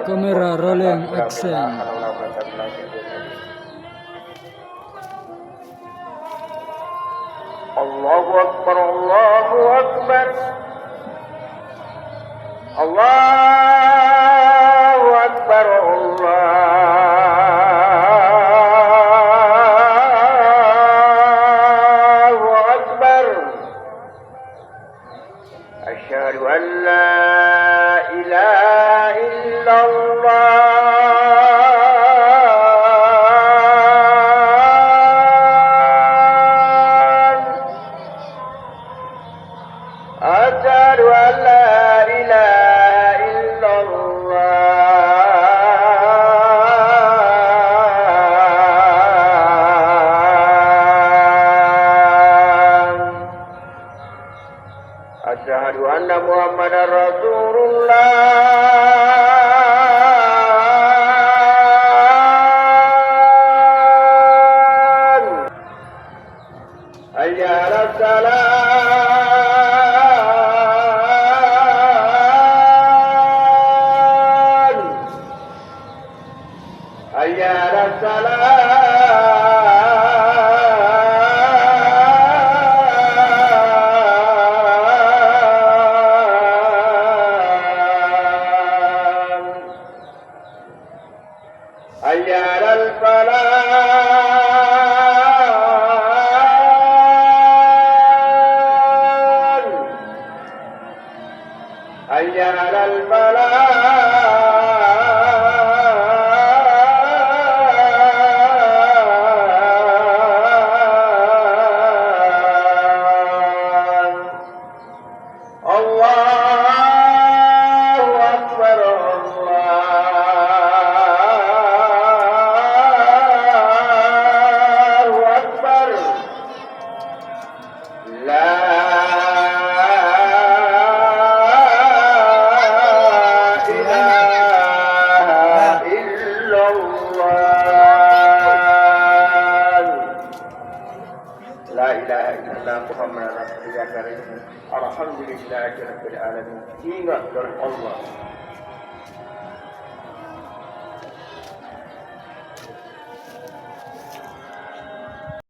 Kamera rolling action. Allahu Akbar, Allahu Akbar, Allahu Akbar, Allahu Akbar. Asyhadu an la ilaha illallah. أشهد أن لا إله إلا الله أشهد أن محمدا رسول الله حي على السلام حي على السلام حي على الفلاح حي على الفلاح الله أكبر الله أكبر لا إله إلا الله لا إله إلا الله محمد رسول الله الحمد لله رب العالمين. Ingat dari Allah